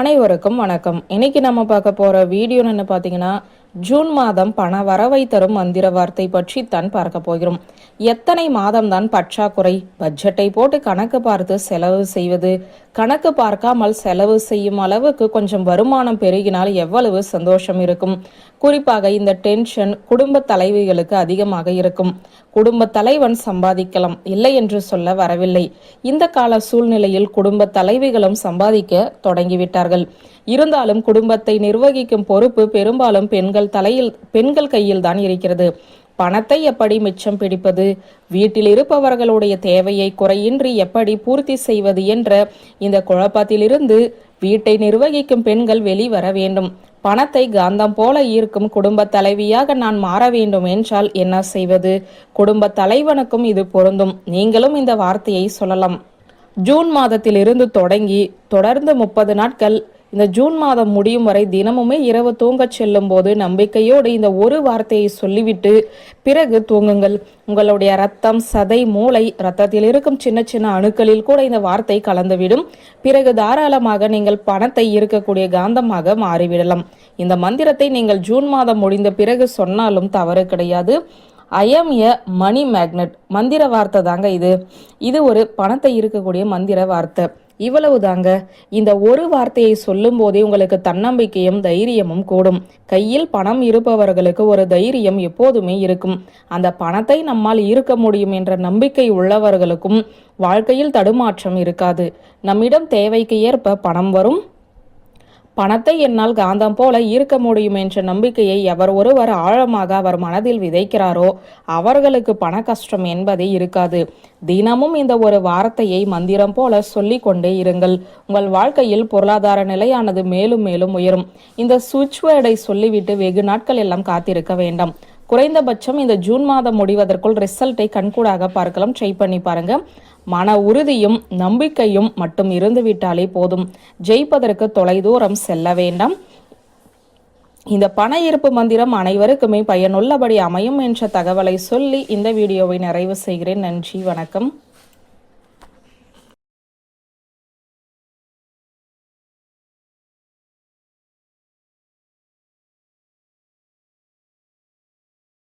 அனைவருக்கும் வணக்கம். இன்னைக்கு நம்ம பார்க்க போற வீடியோ என்ன பார்த்தீங்கன்னா, ஜூன் மாதம் பண வரவை தரும் மந்திர வார்த்தை பற்றி தான் பார்க்க போகிறோம். எத்தனை மாதம் தான் பற்றாக்குறை? பட்ஜெட்டை போட்டு கணக்கு பார்த்து செலவு செய்வது, கணக்கு பார்க்காமல் செலவு செய்யும் அளவுக்கு கொஞ்சம் வருமானம் பெருகினால் எவ்வளவு சந்தோஷம் இருக்கும். குறிப்பாக இந்த டென்ஷன் குடும்ப தலைவிகளுக்கு அதிகமாக இருக்கும். குடும்ப தலைவன் சம்பாதிக்கலாம், இல்லை என்று சொல்ல வரவில்லை. இந்த கால சூழ்நிலையில் குடும்ப தலைவிகளும் சம்பாதிக்க தொடங்கிவிட்டார்கள். இருந்தாலும் குடும்பத்தை நிர்வகிக்கும் பொறுப்பு பெரும்பாலும் பெண்கள் கையில் தான் இருக்கிறது. பணத்தை எப்படி மிச்சம் பிடிப்பது, வீட்டில் இருப்பவர்களுடைய தேவையை குறையின்றி எப்படி பூர்த்தி செய்வது என்ற இந்த குழப்பத்திலிருந்து வீட்டை நிர்வகிக்கும் பெண்கள் வெளிவர வேண்டும். பணத்தை காந்தம் போல ஈர்க்கும் குடும்ப தலைவியாக நான் மாற வேண்டும் என்றால் என்ன செய்வது? குடும்ப தலைவனுக்கும் இது பொருந்தும். நீங்களும் இந்த வார்த்தையை சொல்லலாம். ஜூன் மாதத்திலிருந்து தொடங்கி தொடர்ந்து 30 நாட்கள் இந்த ஜூன் மாதம் முடியும் வரை தினமுமே இரவு தூங்கச் செல்லும் போது நம்பிக்கையோடு இந்த ஒரு வார்த்தையை சொல்லிவிட்டு பிறகு தூங்குங்கள். உங்களுடைய ரத்தம், சதை, மூளை, ரத்தத்தில் இருக்கும் சின்ன சின்ன அணுக்களில் கூட இந்த வார்த்தை கலந்துவிடும். பிறகு தாராளமாக நீங்கள் பணத்தை ஈர்க்கக்கூடிய காந்தமாக மாறிவிடலாம். இந்த மந்திரத்தை நீங்கள் ஜூன் மாதம் முடிந்த பிறகு சொன்னாலும் தவறு கிடையாது. I am a money magnet மந்திர வார்த்தை தாங்க இது ஒரு பணத்தை இருக்கக்கூடிய மந்திர வார்த்தை. இவ்வளவு தாங்க. இந்த ஒரு வார்த்தையை சொல்லும் போதே உங்களுக்கு தன்னம்பிக்கையும் தைரியமும் கூடும். கையில் பணம் இருப்பவர்களுக்கு ஒரு தைரியம் எப்போதுமே இருக்கும். அந்த பணத்தை நம்மால் ஈர்க்க முடியும் என்ற நம்பிக்கை உள்ளவர்களுக்கும் வாழ்க்கையில் தடுமாற்றம் இருக்காது. நம்மிடம் தேவைக்கு ஏற்ப பணம் வரும். பணத்தை என்னால் காந்தம் போல ஈர்க்க முடியும் என்ற நம்பிக்கையை எவர் ஒருவர் ஆழமாக அவர் மனதில் விதைக்கிறாரோ அவர்களுக்கு பண கஷ்டம் என்பதே இருக்காது. தினமும் இந்த ஒரு வார்த்தையை மந்திரம் போல சொல்லி கொண்டே இருங்கள். உங்கள் வாழ்க்கையில் பொருளாதார நிலையானது மேலும் மேலும் உயரும். இந்த சுவிட்ச் வேர்டை சொல்லிவிட்டு வெகு நாட்கள் எல்லாம் காத்திருக்க வேண்டாம். குறைந்தபட்சம் இந்த ஜூன் மாதம் முடிவதற்குள் ரிசல்ட்டை கண்கூடாக பார்க்கலாம். ட்ரை பண்ணி பாருங்க. மன உறுதியும் நம்பிக்கையும் மட்டும் இருந்துவிட்டாலே போதும். ஜெயிப்பதற்கு தொலைதூரம் செல்ல வேண்டாம். இந்த பண ஈர்ப்பு மந்திரம் அனைவருக்குமே பயனுள்ளபடி அமையும் என்ற தகவலை சொல்லி இந்த வீடியோவை நிறைவு செய்கிறேன். நன்றி, வணக்கம்.